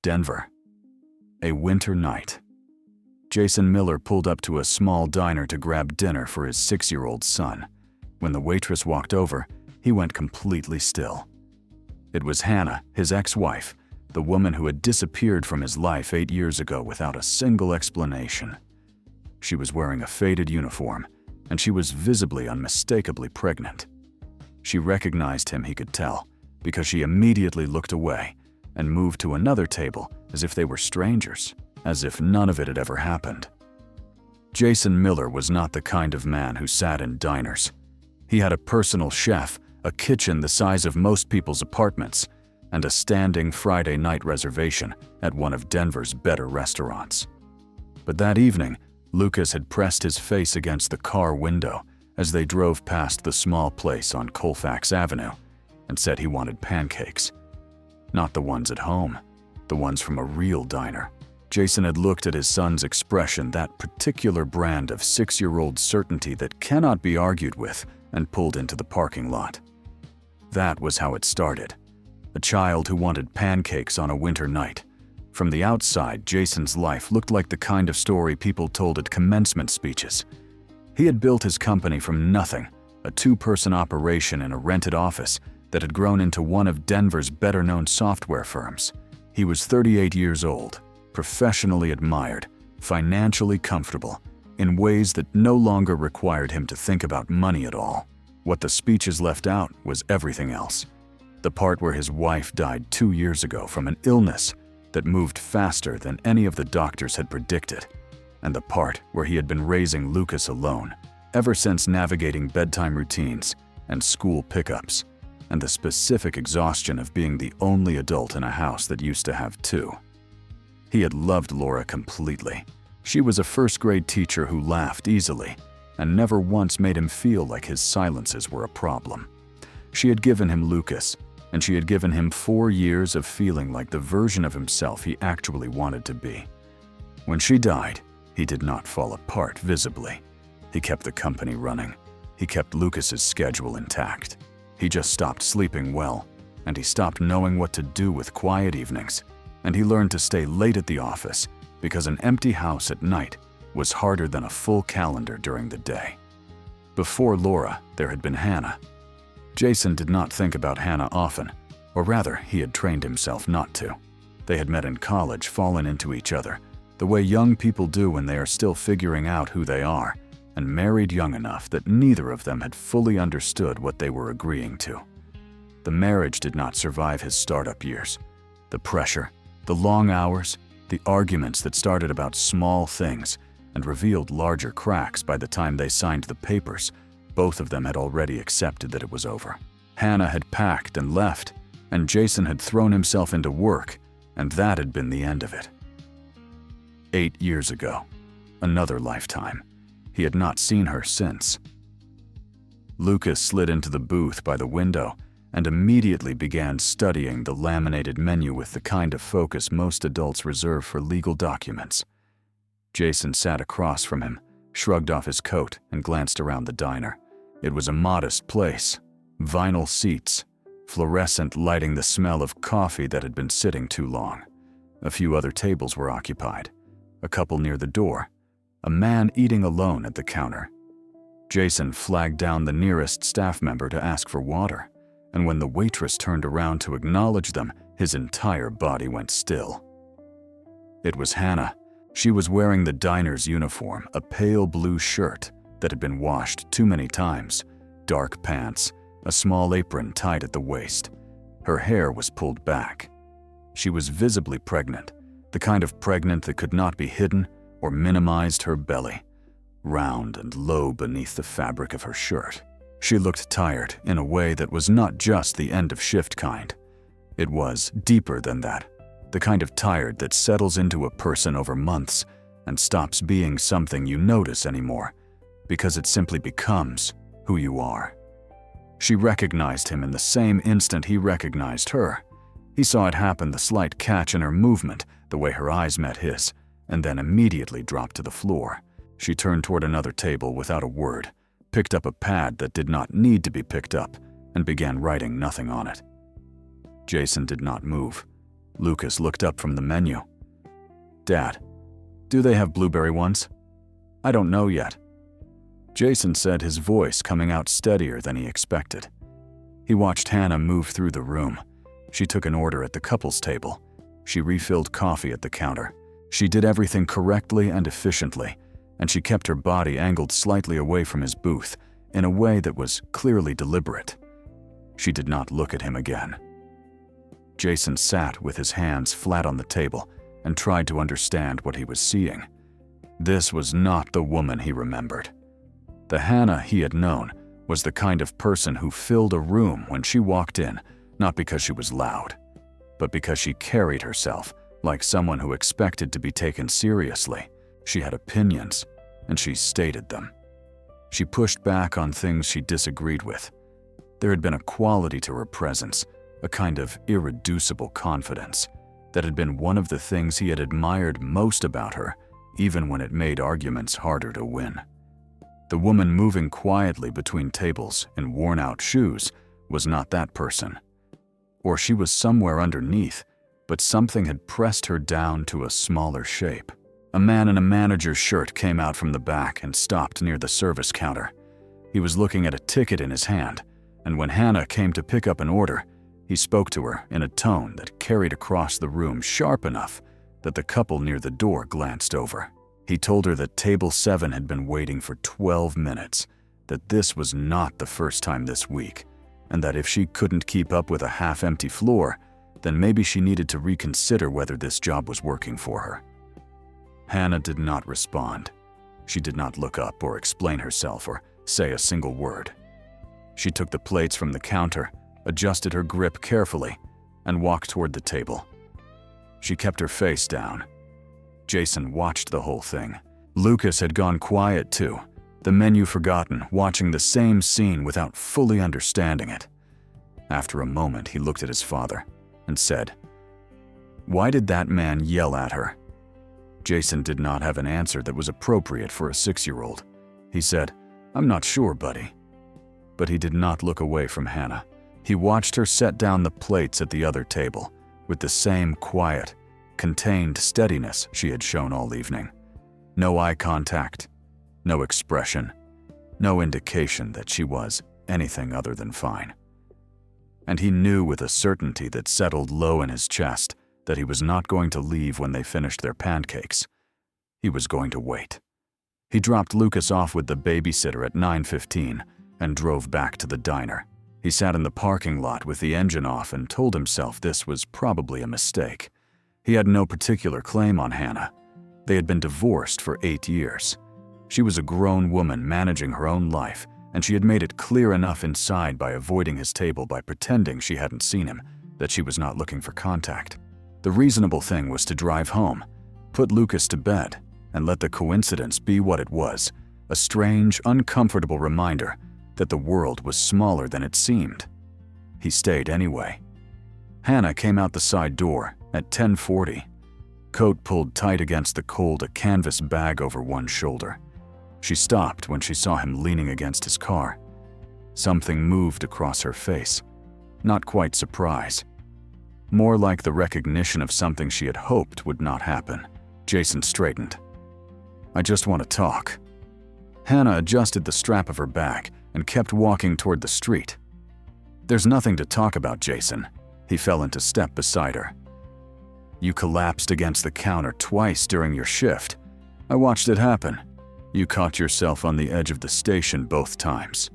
Denver. A winter night. Jason Miller pulled up to a small diner to grab dinner for his 6-year-old son. When the waitress walked over, he went completely still. It was Hannah, his ex-wife, the woman who had disappeared from his life 8 years ago without a single explanation. She was wearing a faded uniform, and she was visibly, unmistakably pregnant. She recognized him, he could tell, because she immediately looked away and moved to another table as if they were strangers, as if none of it had ever happened. Jason Miller was not the kind of man who sat in diners. He had a personal chef, a kitchen the size of most people's apartments, and a standing Friday night reservation at one of Denver's better restaurants. But that evening, Lucas had pressed his face against the car window as they drove past the small place on Colfax Avenue and said he wanted pancakes. Not the ones at home, the ones from a real diner. Jason had looked at his son's expression, that particular brand of 6-year-old certainty that cannot be argued with, and pulled into the parking lot. That was how it started. A child who wanted pancakes on a winter night. From the outside, Jason's life looked like the kind of story people told at commencement speeches. He had built his company from nothing, a 2-person operation in a rented office that had grown into one of Denver's better-known software firms. He was 38 years old, professionally admired, financially comfortable, in ways that no longer required him to think about money at all. What the speeches left out was everything else. The part where his wife died 2 years ago from an illness that moved faster than any of the doctors had predicted, and the part where he had been raising Lucas alone, ever since navigating bedtime routines and school pickups, and the specific exhaustion of being the only adult in a house that used to have 2. He had loved Laura completely. She was a first-grade teacher who laughed easily and never once made him feel like his silences were a problem. She had given him Lucas, and she had given him 4 years of feeling like the version of himself he actually wanted to be. When she died, he did not fall apart visibly. He kept the company running. He kept Lucas's schedule intact. He just stopped sleeping well, and he stopped knowing what to do with quiet evenings, and he learned to stay late at the office because an empty house at night was harder than a full calendar during the day. Before Laura, there had been Hannah. Jason did not think about Hannah often, or rather, he had trained himself not to. They had met in college, fallen into each other, the way young people do when they are still figuring out who they are, and married young enough that neither of them had fully understood what they were agreeing to. The marriage did not survive his startup years. The pressure, the long hours, the arguments that started about small things and revealed larger cracks by the time they signed the papers, both of them had already accepted that it was over. Hannah had packed and left, and Jason had thrown himself into work, and that had been the end of it. 8 years ago, another lifetime. He had not seen her since. Lucas slid into the booth by the window and immediately began studying the laminated menu with the kind of focus most adults reserve for legal documents. Jason sat across from him, shrugged off his coat, and glanced around the diner. It was a modest place. Vinyl seats, fluorescent lighting the smell of coffee that had been sitting too long. A few other tables were occupied. A couple near the door. A man eating alone at the counter. Jason flagged down the nearest staff member to ask for water, and when the waitress turned around to acknowledge them, his entire body went still. It was Hannah. She was wearing the diner's uniform, a pale blue shirt that had been washed too many times, dark pants, a small apron tied at the waist. Her hair was pulled back. She was visibly pregnant, the kind of pregnant that could not be hidden or minimized her belly, round and low beneath the fabric of her shirt. She looked tired in a way that was not just the end-of-shift kind. It was deeper than that, the kind of tired that settles into a person over months and stops being something you notice anymore, because it simply becomes who you are. She recognized him in the same instant he recognized her. He saw it happen, the slight catch in her movement, the way her eyes met his, and then immediately dropped to the floor. She turned toward another table without a word, picked up a pad that did not need to be picked up, and began writing nothing on it. Jason did not move. Lucas looked up from the menu. "Dad, do they have blueberry ones?" "I don't know yet," Jason said, his voice coming out steadier than he expected. He watched Hannah move through the room. She took an order at the couples table. She refilled coffee at the counter. She did everything correctly and efficiently, and she kept her body angled slightly away from his booth in a way that was clearly deliberate. She did not look at him again. Jason sat with his hands flat on the table and tried to understand what he was seeing. This was not the woman he remembered. The Hannah he had known was the kind of person who filled a room when she walked in, not because she was loud, but because she carried herself like someone who expected to be taken seriously. She had opinions, and she stated them. She pushed back on things she disagreed with. There had been a quality to her presence, a kind of irreducible confidence, that had been one of the things he had admired most about her, even when it made arguments harder to win. The woman moving quietly between tables in worn-out shoes was not that person. Or she was somewhere underneath, but something had pressed her down to a smaller shape. A man in a manager's shirt came out from the back and stopped near the service counter. He was looking at a ticket in his hand, and when Hannah came to pick up an order, he spoke to her in a tone that carried across the room sharp enough that the couple near the door glanced over. He told her that table 7 had been waiting for 12 minutes, that this was not the first time this week, and that if she couldn't keep up with a half-empty floor, then maybe she needed to reconsider whether this job was working for her. Hannah did not respond. She did not look up or explain herself or say a single word. She took the plates from the counter, adjusted her grip carefully, and walked toward the table. She kept her face down. Jason watched the whole thing. Lucas had gone quiet too, the menu forgotten, watching the same scene without fully understanding it. After a moment, he looked at his father and said, "Why did that man yell at her?" Jason did not have an answer that was appropriate for a 6-year-old. He said, "I'm not sure, buddy." But he did not look away from Hannah. He watched her set down the plates at the other table with the same quiet, contained steadiness she had shown all evening. No eye contact, no expression, no indication that she was anything other than fine. And he knew with a certainty that settled low in his chest that he was not going to leave when they finished their pancakes. He was going to wait. He dropped Lucas off with the babysitter at 9:15 and drove back to the diner. He sat in the parking lot with the engine off and told himself this was probably a mistake. He had no particular claim on Hannah. They had been divorced for 8 years. She was a grown woman managing her own life, and she had made it clear enough inside by avoiding his table by pretending she hadn't seen him, that she was not looking for contact. The reasonable thing was to drive home, put Lucas to bed, and let the coincidence be what it was, a strange, uncomfortable reminder that the world was smaller than it seemed. He stayed anyway. Hannah came out the side door at 10:40. Coat pulled tight against the cold, a canvas bag over one shoulder. She stopped when she saw him leaning against his car. Something moved across her face. Not quite surprise. More like the recognition of something she had hoped would not happen. Jason straightened. "I just want to talk." Hannah adjusted the strap of her bag and kept walking toward the street. "There's nothing to talk about, Jason." He fell into step beside her. "You collapsed against the counter twice during your shift. I watched it happen. You caught yourself on the edge of the station both times."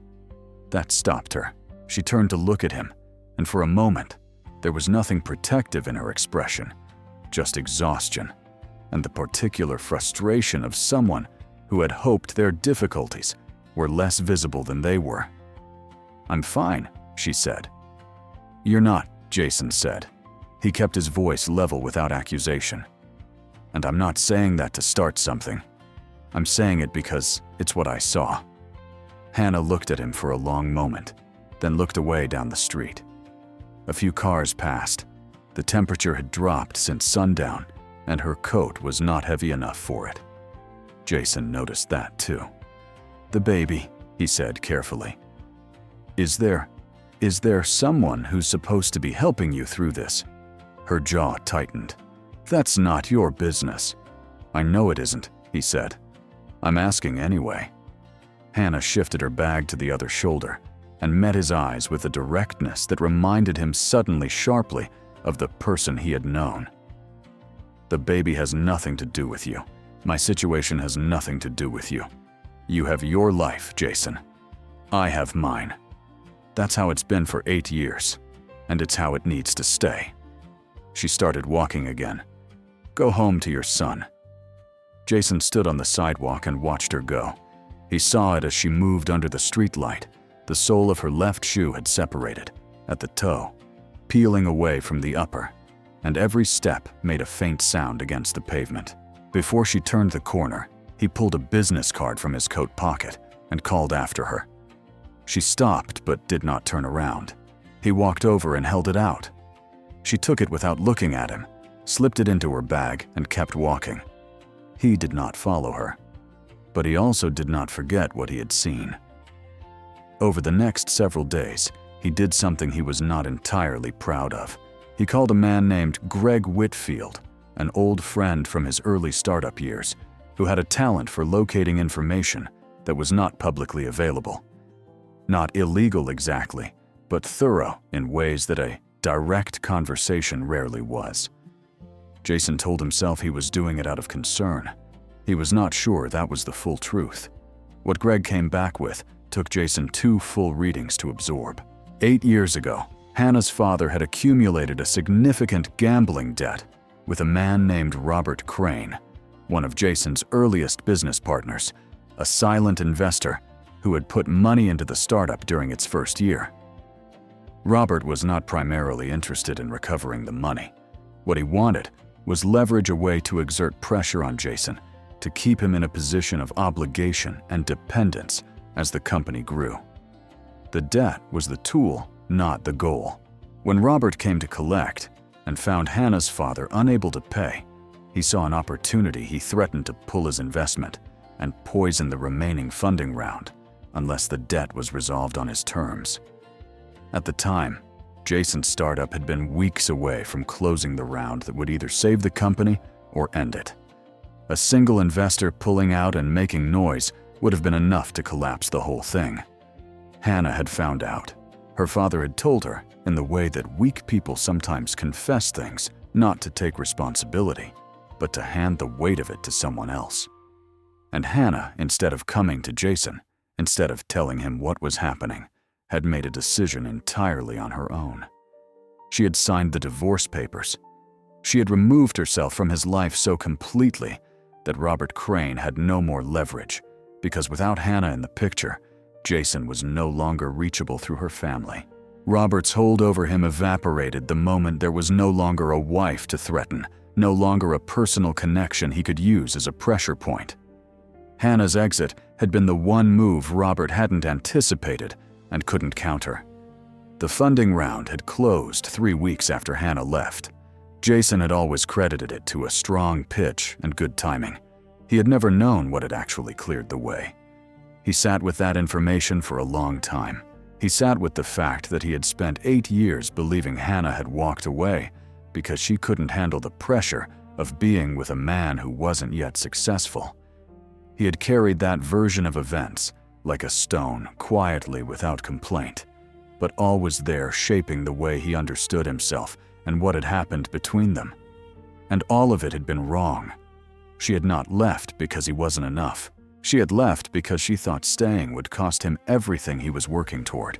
That stopped her. She turned to look at him, and for a moment, there was nothing protective in her expression, just exhaustion, and the particular frustration of someone who had hoped their difficulties were less visible than they were. "I'm fine," she said. "You're not," Jason said. He kept his voice level without accusation. "And I'm not saying that to start something. I'm saying it because it's what I saw." Hannah looked at him for a long moment, then looked away down the street. A few cars passed. The temperature had dropped since sundown, and her coat was not heavy enough for it. Jason noticed that too. "The baby," he said carefully. Is there someone who's supposed to be helping you through this?" Her jaw tightened. "That's not your business." "I know it isn't," he said. "I'm asking anyway." Hannah shifted her bag to the other shoulder and met his eyes with a directness that reminded him suddenly sharply of the person he had known. "The baby has nothing to do with you. My situation has nothing to do with you. You have your life, Jason. I have mine. That's how it's been for 8 years, and it's how it needs to stay." She started walking again. "Go home to your son." Jason stood on the sidewalk and watched her go. He saw it as she moved under the streetlight. The sole of her left shoe had separated, at the toe, peeling away from the upper, and every step made a faint sound against the pavement. Before she turned the corner, he pulled a business card from his coat pocket and called after her. She stopped but did not turn around. He walked over and held it out. She took it without looking at him, slipped it into her bag, and kept walking. He did not follow her, but he also did not forget what he had seen. Over the next several days, he did something he was not entirely proud of. He called a man named Greg Whitfield, an old friend from his early startup years, who had a talent for locating information that was not publicly available. Not illegal exactly, but thorough in ways that a direct conversation rarely was. Jason told himself he was doing it out of concern. He was not sure that was the full truth. What Greg came back with took Jason 2 full readings to absorb. 8 years ago, Hannah's father had accumulated a significant gambling debt with a man named Robert Crane, one of Jason's earliest business partners, a silent investor who had put money into the startup during its first year. Robert was not primarily interested in recovering the money. What he wanted was leverage, a way to exert pressure on Jason to keep him in a position of obligation and dependence as the company grew. The debt was the tool, not the goal. When Robert came to collect and found Hannah's father unable to pay, he saw an opportunity. He threatened to pull his investment and poison the remaining funding round unless the debt was resolved on his terms. At the time, Jason's startup had been weeks away from closing the round that would either save the company or end it. A single investor pulling out and making noise would have been enough to collapse the whole thing. Hannah had found out. Her father had told her, in the way that weak people sometimes confess things, not to take responsibility, but to hand the weight of it to someone else. And Hannah, instead of coming to Jason, instead of telling him what was happening, had made a decision entirely on her own. She had signed the divorce papers. She had removed herself from his life so completely that Robert Crane had no more leverage, because without Hannah in the picture, Jason was no longer reachable through her family. Robert's hold over him evaporated the moment there was no longer a wife to threaten, no longer a personal connection he could use as a pressure point. Hannah's exit had been the one move Robert hadn't anticipated and couldn't counter. The funding round had closed 3 weeks after Hannah left. Jason had always credited it to a strong pitch and good timing. He had never known what had actually cleared the way. He sat with that information for a long time. He sat with the fact that he had spent 8 years believing Hannah had walked away because she couldn't handle the pressure of being with a man who wasn't yet successful. He had carried that version of events like a stone, quietly, without complaint, but always there, shaping the way he understood himself and what had happened between them. And all of it had been wrong. She had not left because he wasn't enough. She had left because she thought staying would cost him everything he was working toward.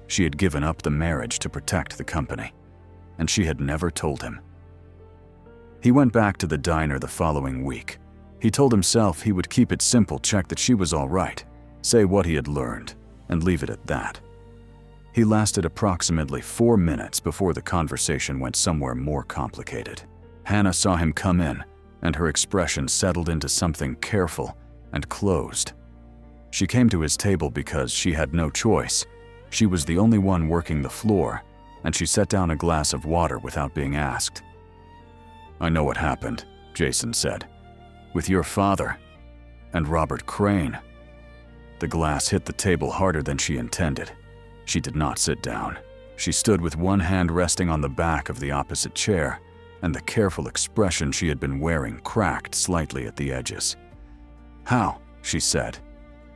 She had given up the marriage to protect the company, and she had never told him. He went back to the diner the following week. He told himself he would keep it simple, check that she was all right, say what he had learned, and leave it at that. He lasted approximately 4 minutes before the conversation went somewhere more complicated. Hannah saw him come in, and her expression settled into something careful and closed. She came to his table because she had no choice. She was the only one working the floor, and she set down a glass of water without being asked. "I know what happened," Jason said. "With your father and Robert Crane." The glass hit the table harder than she intended. She did not sit down. She stood with one hand resting on the back of the opposite chair, and the careful expression she had been wearing cracked slightly at the edges. "How?" she said.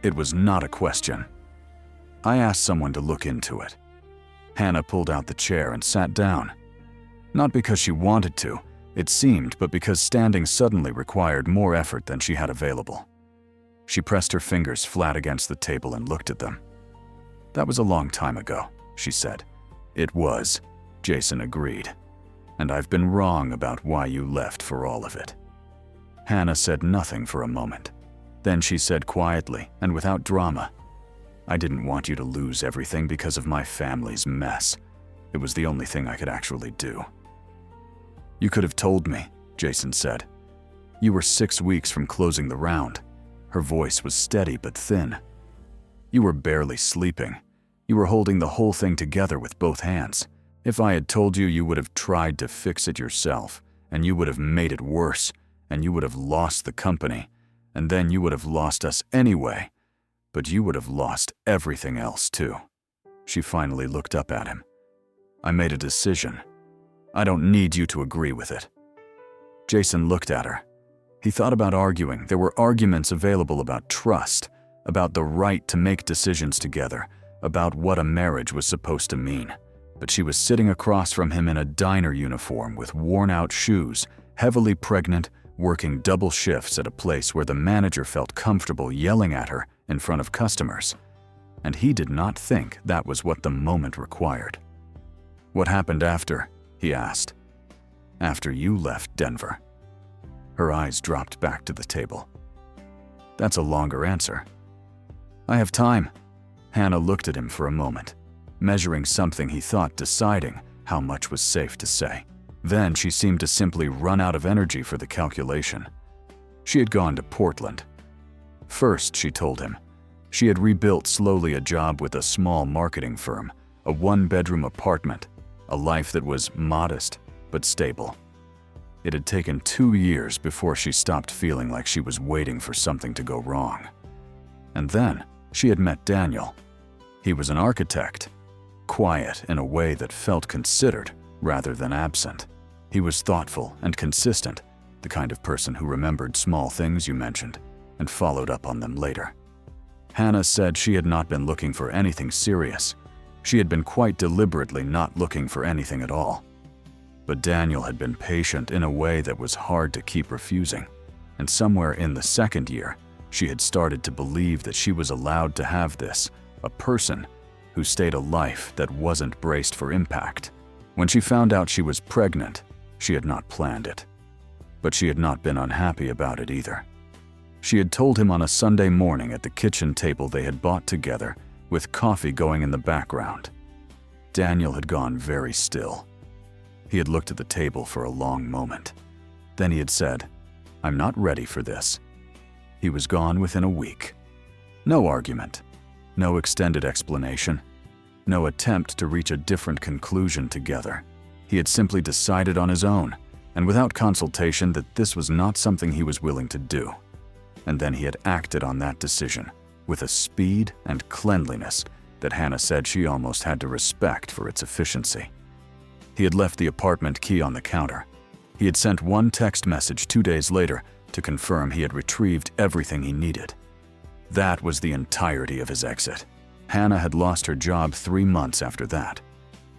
It was not a question. "I asked someone to look into it." Hannah pulled out the chair and sat down. Not because she wanted to, it seemed, but because standing suddenly required more effort than she had available. She pressed her fingers flat against the table and looked at them. "That was a long time ago," she said. "It was," Jason agreed. "And I've been wrong about why you left for all of it." Hannah said nothing for a moment. Then she said quietly and without drama, "I didn't want you to lose everything because of my family's mess. It was the only thing I could actually do." "You could have told me," Jason said. "You were 6 weeks from closing the round." Her voice was steady but thin. "You were barely sleeping. You were holding the whole thing together with both hands. If I had told you, you would have tried to fix it yourself, and you would have made it worse, and you would have lost the company, and then you would have lost us anyway. But you would have lost everything else too." She finally looked up at him. "I made a decision. I don't need you to agree with it." Jason looked at her. He thought about arguing. There were arguments available about trust, about the right to make decisions together, about what a marriage was supposed to mean. But she was sitting across from him in a diner uniform with worn-out shoes, heavily pregnant, working double shifts at a place where the manager felt comfortable yelling at her in front of customers. And he did not think that was what the moment required. "What happened after?" he asked. "After you left Denver." Her eyes dropped back to the table. "That's a longer answer." "I have time." Hannah looked at him for a moment, measuring something he thought, deciding how much was safe to say. Then she seemed to simply run out of energy for the calculation. She had gone to Portland. First, she told him, she had rebuilt slowly a job with a small marketing firm, a one-bedroom apartment, a life that was modest but stable. It had taken 2 years before she stopped feeling like she was waiting for something to go wrong. And then she had met Daniel. He was an architect, quiet in a way that felt considered rather than absent. He was thoughtful and consistent, the kind of person who remembered small things you mentioned and followed up on them later. Hannah said she had not been looking for anything serious. She had been quite deliberately not looking for anything at all. But Daniel had been patient in a way that was hard to keep refusing, and somewhere in the second year, she had started to believe that she was allowed to have this, a person who stayed a life that wasn't braced for impact. When she found out she was pregnant, she had not planned it. But she had not been unhappy about it either. She had told him on a Sunday morning at the kitchen table they had bought together, with coffee going in the background. Daniel had gone very still. He had looked at the table for a long moment. Then he had said, "I'm not ready for this." He was gone within a week. No argument, no extended explanation, no attempt to reach a different conclusion together. He had simply decided on his own, and without consultation, that this was not something he was willing to do. And then he had acted on that decision with a speed and cleanliness that Hannah said she almost had to respect for its efficiency. He had left the apartment key on the counter. He had sent one text message 2 days later to confirm he had retrieved everything he needed. That was the entirety of his exit. Hannah had lost her job 3 months after that.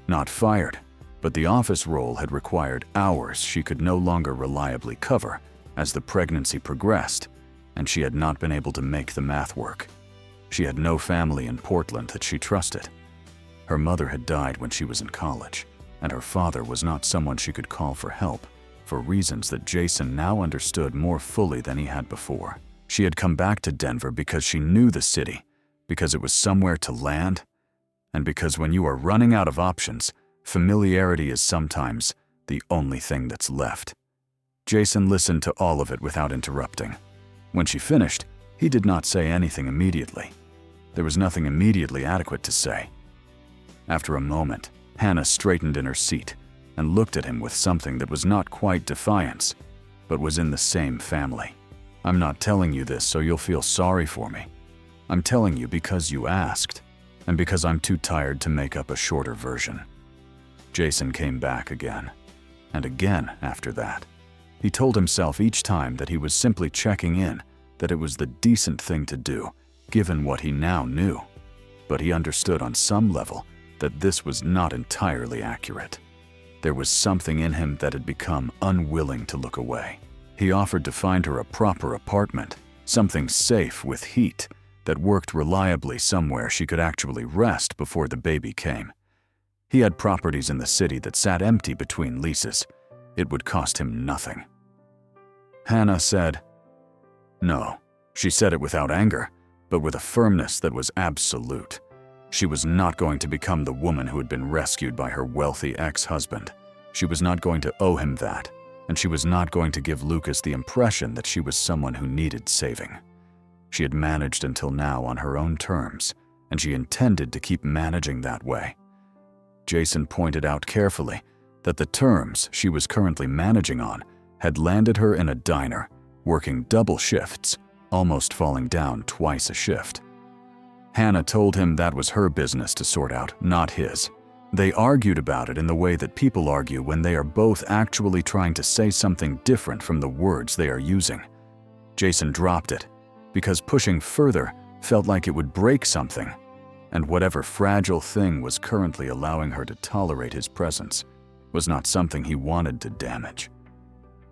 Not fired, but the office role had required hours she could no longer reliably cover as the pregnancy progressed, and she had not been able to make the math work. She had no family in Portland that she trusted. Her mother had died when she was in college, and her father was not someone she could call for help, for reasons that Jason now understood more fully than he had before. She had come back to Denver because she knew the city, because it was somewhere to land, and because when you are running out of options, familiarity is sometimes the only thing that's left. Jason listened to all of it without interrupting. When she finished, he did not say anything immediately. There was nothing immediately adequate to say. After a moment, Hannah straightened in her seat and looked at him with something that was not quite defiance, but was in the same family. "I'm not telling you this so you'll feel sorry for me. I'm telling you because you asked, and because I'm too tired to make up a shorter version." Jason came back again, and again after that. He told himself each time that he was simply checking in, that it was the decent thing to do, given what he now knew. But he understood on some level that this was not entirely accurate. There was something in him that had become unwilling to look away. He offered to find her a proper apartment, something safe with heat, that worked reliably somewhere she could actually rest before the baby came. He had properties in the city that sat empty between leases. It would cost him nothing. Hannah said, no. She said it without anger, but with a firmness that was absolute. She was not going to become the woman who had been rescued by her wealthy ex-husband. She was not going to owe him that, and she was not going to give Lucas the impression that she was someone who needed saving. She had managed until now on her own terms, and she intended to keep managing that way. Jason pointed out carefully that the terms she was currently managing on had landed her in a diner, working double shifts, almost falling down twice a shift. Hannah told him that was her business to sort out, not his. They argued about it in the way that people argue when they are both actually trying to say something different from the words they are using. Jason dropped it, because pushing further felt like it would break something, and whatever fragile thing was currently allowing her to tolerate his presence was not something he wanted to damage.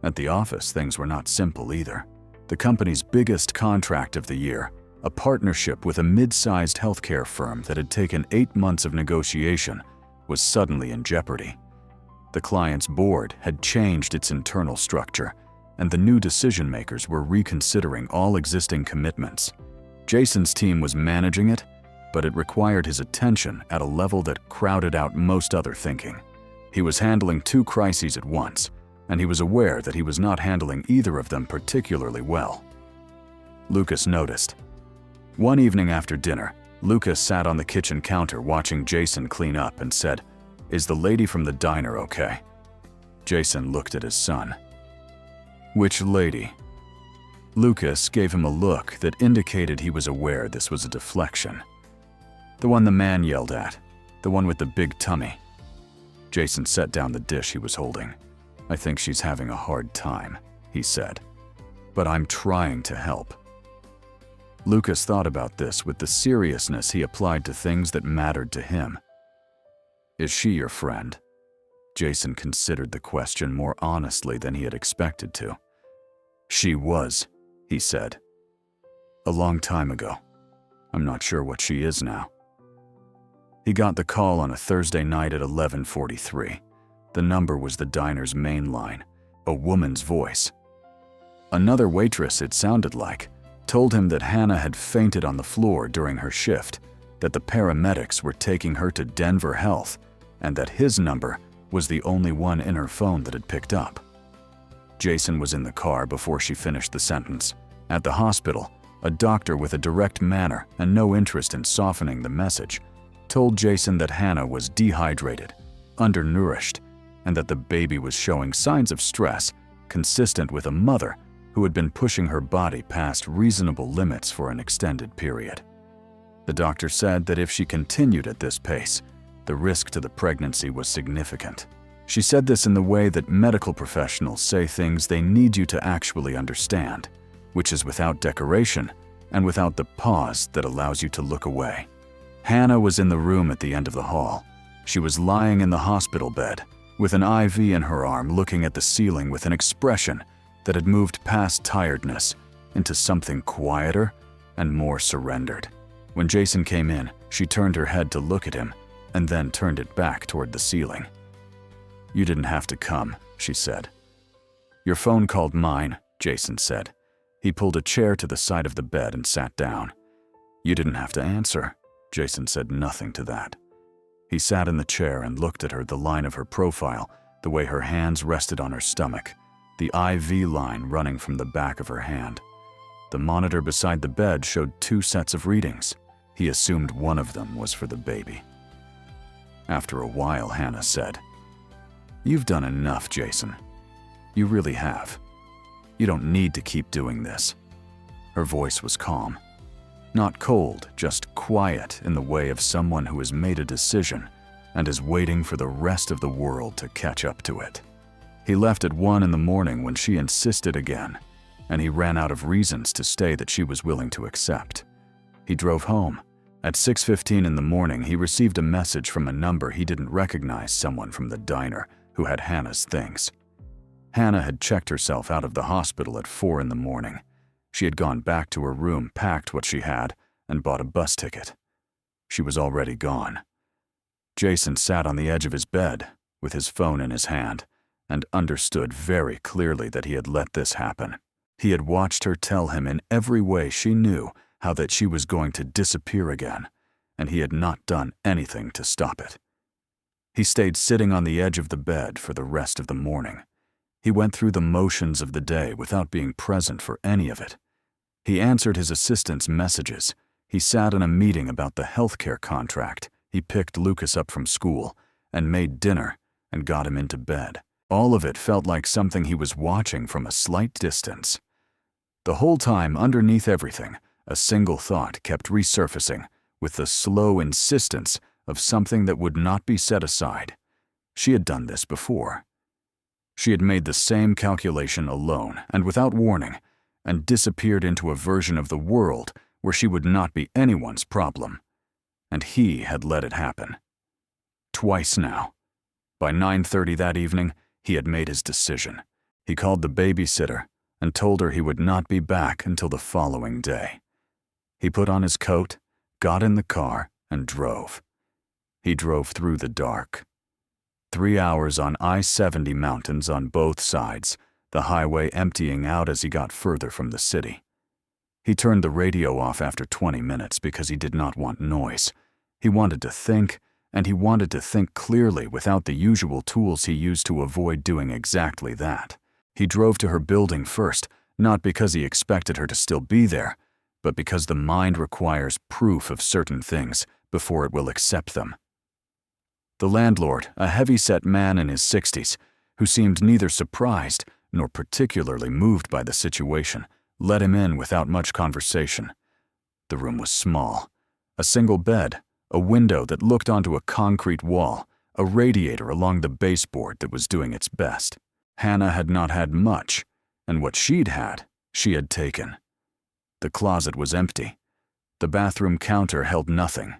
At the office, things were not simple either. The company's biggest contract of the year, a partnership with a mid-sized healthcare firm that had taken 8 months of negotiation, was suddenly in jeopardy. The client's board had changed its internal structure, and the new decision-makers were reconsidering all existing commitments. Jason's team was managing it, but it required his attention at a level that crowded out most other thinking. He was handling 2 crises at once, and he was aware that he was not handling either of them particularly well. Lucas noticed. One evening after dinner, Lucas sat on the kitchen counter watching Jason clean up and said, "Is the lady from the diner okay?" Jason looked at his son. "Which lady?" Lucas gave him a look that indicated he was aware this was a deflection. "The one the man yelled at. The one with the big tummy." Jason set down the dish he was holding. "I think she's having a hard time," he said. "But I'm trying to help." Lucas thought about this with the seriousness he applied to things that mattered to him. "Is she your friend?" Jason considered the question more honestly than he had expected to. "She was," he said. "A long time ago. I'm not sure what she is now." He got the call on a Thursday night at 11:43. The number was the diner's main line, a woman's voice. Another waitress, it sounded like, told him that Hannah had fainted on the floor during her shift, that the paramedics were taking her to Denver Health, and that his number was the only one in her phone that had picked up. Jason was in the car before she finished the sentence. At the hospital, a doctor with a direct manner and no interest in softening the message told Jason that Hannah was dehydrated, undernourished, and that the baby was showing signs of stress consistent with a mother who had been pushing her body past reasonable limits for an extended period. The doctor said that if she continued at this pace, the risk to the pregnancy was significant. She said this in the way that medical professionals say things they need you to actually understand, which is without decoration and without the pause that allows you to look away. Hannah was in the room at the end of the hall. She was lying in the hospital bed, with an IV in her arm, looking at the ceiling with an expression that had moved past tiredness into something quieter and more surrendered. When Jason came in, she turned her head to look at him and then turned it back toward the ceiling. "You didn't have to come," she said. "Your phone called mine," Jason said. He pulled a chair to the side of the bed and sat down. "You didn't have to answer." Jason said nothing to that. He sat in the chair and looked at her, the line of her profile, the way her hands rested on her stomach, the IV line running from the back of her hand. The monitor beside the bed showed 2 sets of readings. He assumed one of them was for the baby. After a while, Hannah said, "You've done enough, Jason. You really have. You don't need to keep doing this." Her voice was calm. Not cold, just quiet in the way of someone who has made a decision and is waiting for the rest of the world to catch up to it. He left at 1 in the morning when she insisted again, and he ran out of reasons to stay that she was willing to accept. He drove home. At 6:15 in the morning, he received a message from a number he didn't recognize, someone from the diner who had Hannah's things. Hannah had checked herself out of the hospital at 4 in the morning. She had gone back to her room, packed what she had, and bought a bus ticket. She was already gone. Jason sat on the edge of his bed with his phone in his hand and understood very clearly that he had let this happen. He had watched her tell him in every way she knew how that she was going to disappear again, and he had not done anything to stop it. He stayed sitting on the edge of the bed for the rest of the morning. He went through the motions of the day without being present for any of it. He answered his assistant's messages. He sat in a meeting about the healthcare contract. He picked Lucas up from school and made dinner and got him into bed. All of it felt like something he was watching from a slight distance. The whole time, underneath everything, a single thought kept resurfacing with the slow insistence of something that would not be set aside. She had done this before. She had made the same calculation alone and without warning, and disappeared into a version of the world where she would not be anyone's problem. And he had let it happen. Twice now. By 9:30 that evening, he had made his decision. He called the babysitter and told her he would not be back until the following day. He put on his coat, got in the car, and drove. He drove through the dark. 3 hours on I-70 mountains on both sides, the highway emptying out as he got further from the city. He turned the radio off after 20 minutes because he did not want noise. He wanted to think, and he wanted to think clearly without the usual tools he used to avoid doing exactly that. He drove to her building first, not because he expected her to still be there, but because the mind requires proof of certain things before it will accept them. The landlord, a heavy-set man in his 60s, who seemed neither surprised nor particularly moved by the situation, let him in without much conversation. The room was small. A single bed, a window that looked onto a concrete wall, a radiator along the baseboard that was doing its best. Hannah had not had much, and what she'd had, she had taken. The closet was empty. The bathroom counter held nothing.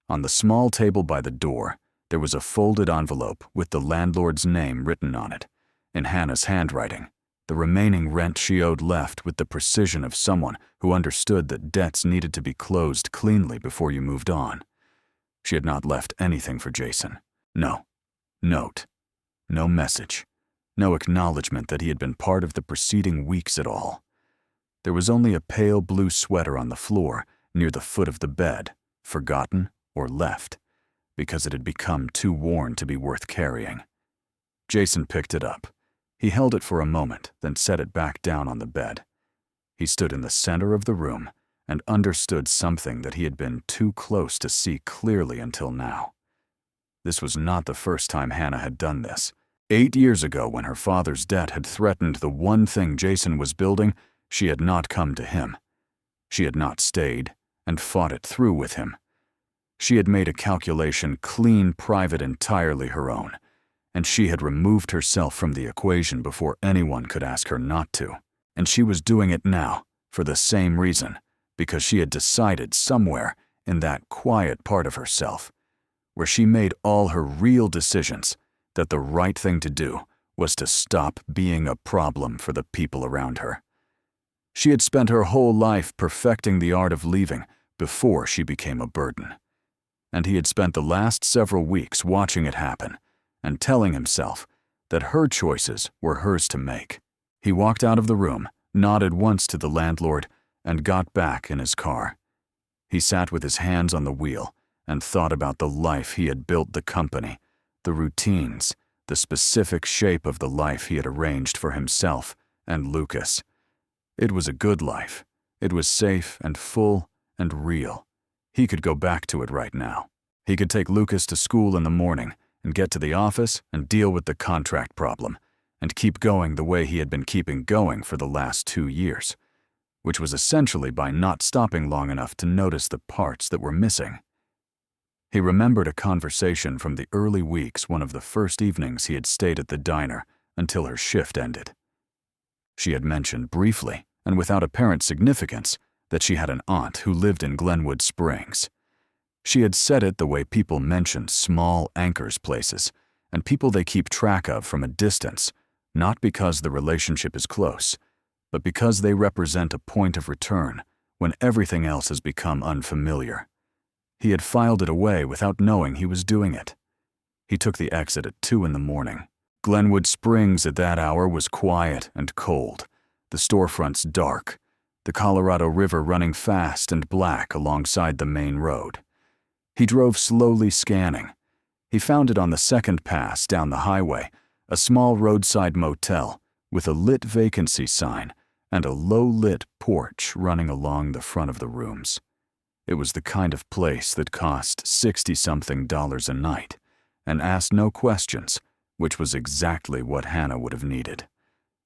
On the small table by the door, there was a folded envelope with the landlord's name written on it, in Hannah's handwriting. The remaining rent she owed left with the precision of someone who understood that debts needed to be closed cleanly before you moved on. She had not left anything for Jason. No note, no message, no acknowledgement that he had been part of the preceding weeks at all. There was only a pale blue sweater on the floor near the foot of the bed, forgotten or left, because it had become too worn to be worth carrying. Jason picked it up. He held it for a moment, then set it back down on the bed. He stood in the center of the room and understood something that he had been too close to see clearly until now. This was not the first time Hannah had done this. 8 years ago, when her father's debt had threatened the one thing Jason was building, she had not come to him. She had not stayed and fought it through with him. She had made a calculation clean, private, entirely her own, and she had removed herself from the equation before anyone could ask her not to. And she was doing it now, for the same reason, because she had decided somewhere in that quiet part of herself, where she made all her real decisions, that the right thing to do was to stop being a problem for the people around her. She had spent her whole life perfecting the art of leaving before she became a burden. And he had spent the last several weeks watching it happen and telling himself that her choices were hers to make. He walked out of the room, nodded once to the landlord, and got back in his car. He sat with his hands on the wheel and thought about the life he had built, the company, the routines, the specific shape of the life he had arranged for himself and Lucas. It was a good life. It was safe and full and real. He could go back to it right now. He could take Lucas to school in the morning and get to the office and deal with the contract problem and keep going the way he had been keeping going for the last 2 years, which was essentially by not stopping long enough to notice the parts that were missing. He remembered a conversation from the early weeks, one of the first evenings he had stayed at the diner until her shift ended. She had mentioned briefly, and without apparent significance, that she had an aunt who lived in Glenwood Springs. She had said it the way people mention small anchors places, and people they keep track of from a distance, not because the relationship is close, but because they represent a point of return when everything else has become unfamiliar. He had filed it away without knowing he was doing it. He took the exit at 2 a.m. Glenwood Springs at that hour was quiet and cold, the storefronts dark, the Colorado River running fast and black alongside the main road. He drove slowly, scanning. He found it on the second pass down the highway, a small roadside motel with a lit vacancy sign and a low-lit porch running along the front of the rooms. It was the kind of place that cost $60-something a night and asked no questions, which was exactly what Hannah would have needed.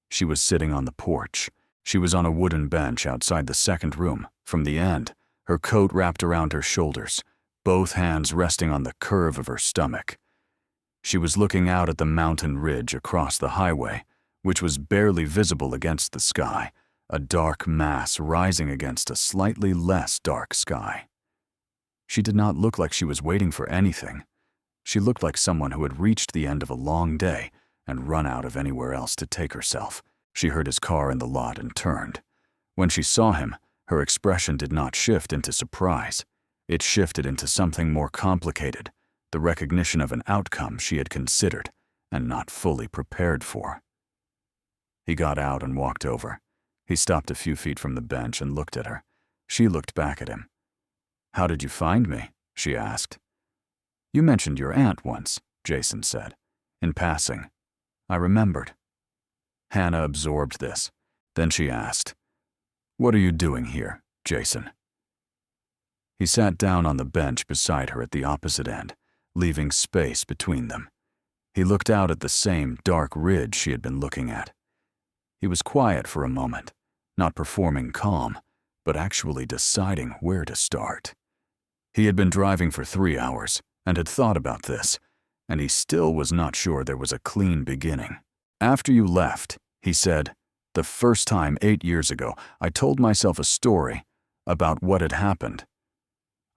She was sitting on the porch. She was on a wooden bench outside the second room. From the end, her coat wrapped around her shoulders, both hands resting on the curve of her stomach. She was looking out at the mountain ridge across the highway, which was barely visible against the sky, a dark mass rising against a slightly less dark sky. She did not look like she was waiting for anything. She looked like someone who had reached the end of a long day and run out of anywhere else to take herself. She heard his car in the lot and turned. When she saw him, her expression did not shift into surprise. It shifted into something more complicated, the recognition of an outcome she had considered and not fully prepared for. He got out and walked over. He stopped a few feet from the bench and looked at her. She looked back at him. "How did you find me?" she asked. "You mentioned your aunt once," Jason said. "In passing." I remembered. Hannah absorbed this. Then she asked, "What are you doing here, Jason?" He sat down on the bench beside her at the opposite end, leaving space between them. He looked out at the same dark ridge she had been looking at. He was quiet for a moment, not performing calm, but actually deciding where to start. He had been driving for 3 hours and had thought about this, and he still was not sure there was a clean beginning. "After you left," he said, "the first time 8 years ago, I told myself a story about what had happened.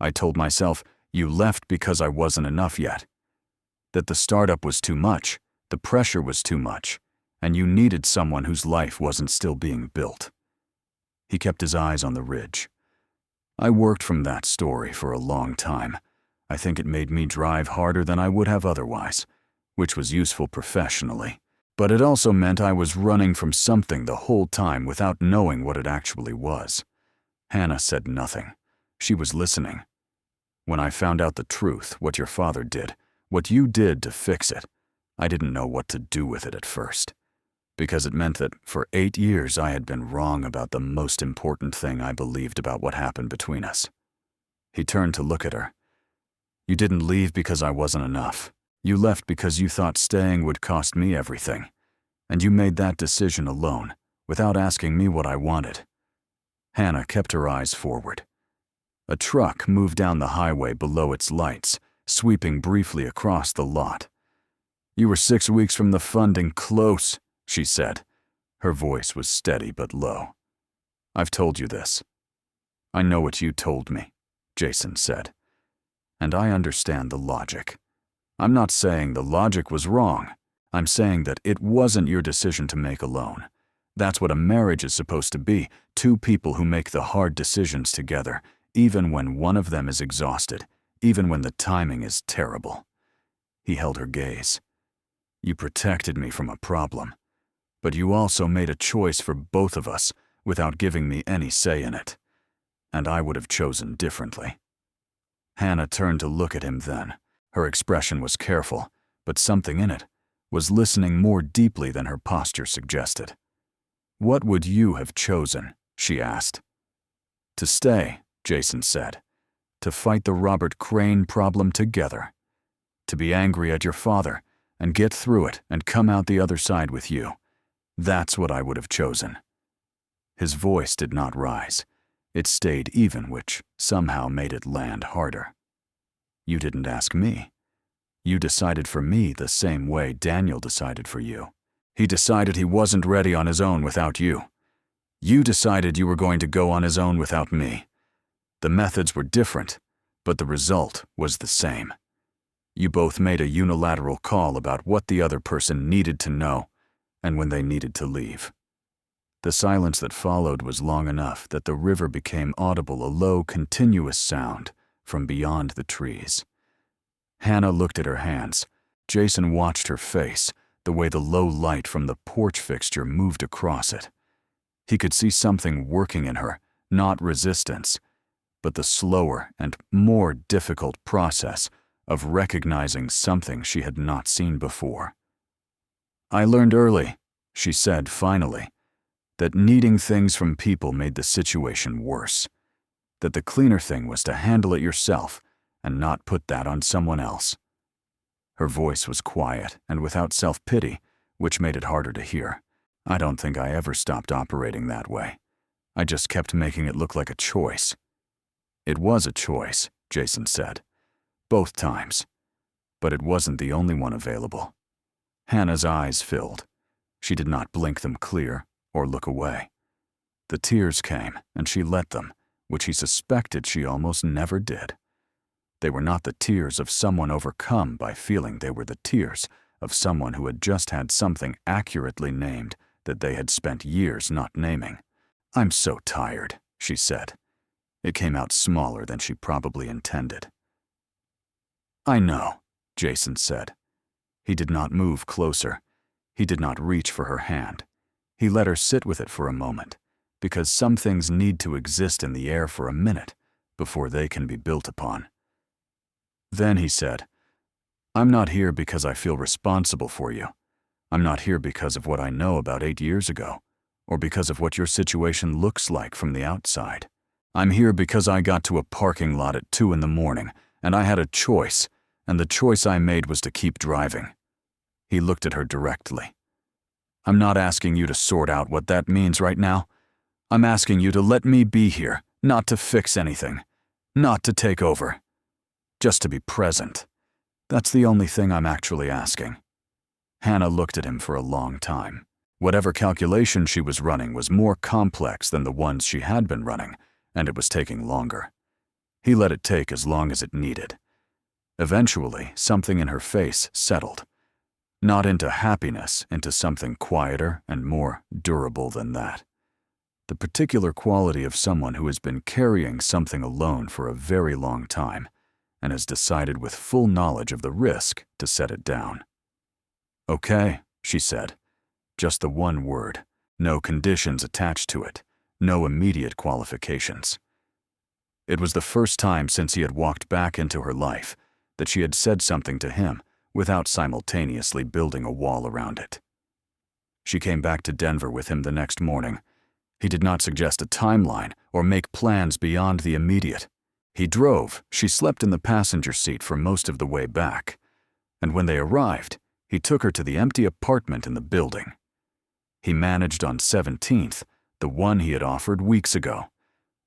I told myself you left because I wasn't enough yet, that the startup was too much, the pressure was too much, and you needed someone whose life wasn't still being built." He kept his eyes on the ridge. "I worked from that story for a long time. I think it made me drive harder than I would have otherwise, which was useful professionally. But it also meant I was running from something the whole time without knowing what it actually was." Hannah said nothing. She was listening. "When I found out the truth, what your father did, what you did to fix it, I didn't know what to do with it at first. Because it meant that for 8 years I had been wrong about the most important thing I believed about what happened between us." He turned to look at her. "You didn't leave because I wasn't enough. You left because you thought staying would cost me everything. And you made that decision alone, without asking me what I wanted." Hannah kept her eyes forward. A truck moved down the highway below its lights, sweeping briefly across the lot. "You were 6 weeks from the funding, close," she said. Her voice was steady but low. "I've told you this." "I know what you told me," Jason said. "And I understand the logic. I'm not saying the logic was wrong. I'm saying that it wasn't your decision to make alone. That's what a marriage is supposed to be, 2 people who make the hard decisions together, even when one of them is exhausted, even when the timing is terrible." He held her gaze. "You protected me from a problem, but you also made a choice for both of us without giving me any say in it. And I would have chosen differently." Hannah turned to look at him then. Her expression was careful, but something in it was listening more deeply than her posture suggested. "What would you have chosen?" she asked. "To stay," Jason said. "To fight the Robert Crane problem together. To be angry at your father and get through it and come out the other side with you. That's what I would have chosen." His voice did not rise. It stayed even, which somehow made it land harder. You didn't ask me. You decided for me the same way Daniel decided for you. He decided he wasn't ready on his own without you. You decided you were going to go on his own without me. The methods were different, but the result was the same. You both made a unilateral call about what the other person needed to know and when they needed to leave. The silence that followed was long enough that the river became audible, a low, continuous sound from beyond the trees. Hannah looked at her hands. Jason watched her face, the way the low light from the porch fixture moved across it. He could see something working in her, not resistance, but the slower and more difficult process of recognizing something she had not seen before. I learned early, she said finally, that needing things from people made the situation worse, that the cleaner thing was to handle it yourself and not put that on someone else. Her voice was quiet and without self-pity, which made it harder to hear. I don't think I ever stopped operating that way. I just kept making it look like a choice. It was a choice, Jason said. Both times. But it wasn't the only one available. Hannah's eyes filled. She did not blink them clear or look away. The tears came, and she let them, which he suspected she almost never did. They were not the tears of someone overcome by feeling. They were the tears of someone who had just had something accurately named that they had spent years not naming. I'm so tired, she said. It came out smaller than she probably intended. I know, Jason said. He did not move closer. He did not reach for her hand. He let her sit with it for a moment, because some things need to exist in the air for a minute before they can be built upon. Then he said, I'm not here because I feel responsible for you. I'm not here because of what I know about 8 years ago, or because of what your situation looks like from the outside. I'm here because I got to a parking lot at 2 in the morning, and I had a choice, and the choice I made was to keep driving. He looked at her directly. I'm not asking you to sort out what that means right now. I'm asking you to let me be here, not to fix anything, not to take over. Just to be present. That's the only thing I'm actually asking. Hannah looked at him for a long time. Whatever calculation she was running was more complex than the ones she had been running, and it was taking longer. He let it take as long as it needed. Eventually, something in her face settled. Not into happiness, into something quieter and more durable than that. The particular quality of someone who has been carrying something alone for a very long time and has decided with full knowledge of the risk to set it down. Okay, she said. Just the one word, no conditions attached to it, no immediate qualifications. It was the first time since he had walked back into her life that she had said something to him without simultaneously building a wall around it. She came back to Denver with him the next morning. He did not suggest a timeline or make plans beyond the immediate. He drove, she slept in the passenger seat for most of the way back, and when they arrived, he took her to the empty apartment in the building. He managed on 17th, the one he had offered weeks ago,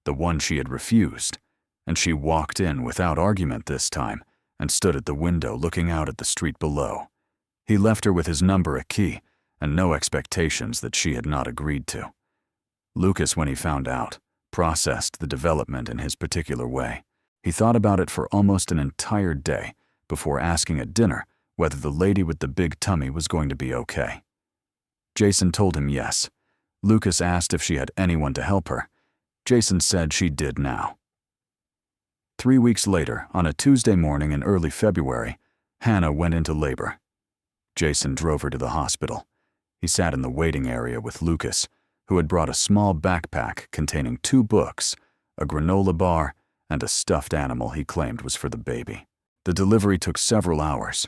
the one she had refused, and she walked in without argument this time and stood at the window looking out at the street below. He left her with his number, a key, and no expectations that she had not agreed to. Lucas, when he found out, processed the development in his particular way. He thought about it for almost an entire day before asking at dinner whether the lady with the big tummy was going to be okay. Jason told him yes. Lucas asked if she had anyone to help her. Jason said she did now. 3 weeks later, on a Tuesday morning in early February, Hannah went into labor. Jason drove her to the hospital. He sat in the waiting area with Lucas, who had brought a small backpack containing 2 books, a granola bar, and a stuffed animal he claimed was for the baby. The delivery took several hours.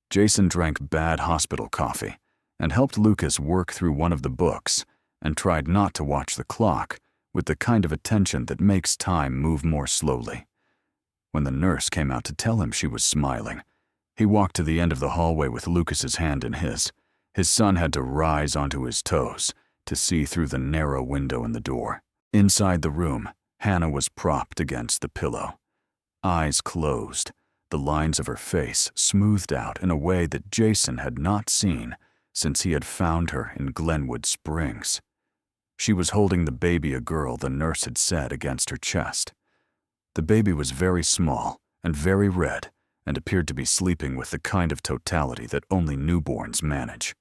Jason drank bad hospital coffee and helped Lucas work through one of the books and tried not to watch the clock with the kind of attention that makes time move more slowly. When the nurse came out to tell him she was smiling, he walked to the end of the hallway with Lucas's hand in his. His son had to rise onto his toes to see through the narrow window in the door. Inside the room, Hannah was propped against the pillow. Eyes closed, the lines of her face smoothed out in a way that Jason had not seen since he had found her in Glenwood Springs. She was holding the baby a girl the nurse had said against her chest. The baby was very small and very red and appeared to be sleeping with the kind of totality that only newborns manage.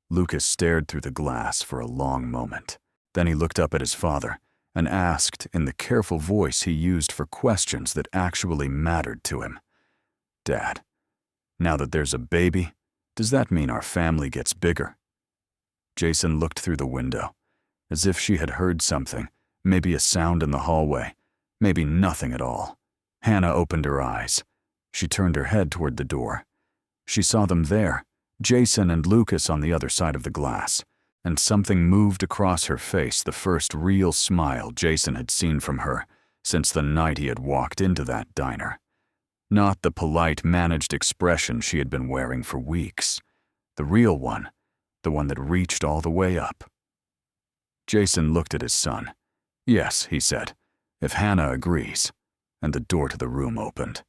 Lucas stared through the glass for a long moment. Then he looked up at his father and asked in the careful voice he used for questions that actually mattered to him, "Dad, now that there's a baby, does that mean our family gets bigger?" Jason looked through the window, as if she had heard something, maybe a sound in the hallway, maybe nothing at all. Hannah opened her eyes. She turned her head toward the door. She saw them there, Jason and Lucas on the other side of the glass, and something moved across her face, the first real smile Jason had seen from her since the night he had walked into that diner. Not the polite, managed expression she had been wearing for weeks. The real one, the one that reached all the way up. Jason looked at his son. "Yes," he said, "if Hannah agrees," and the door to the room opened.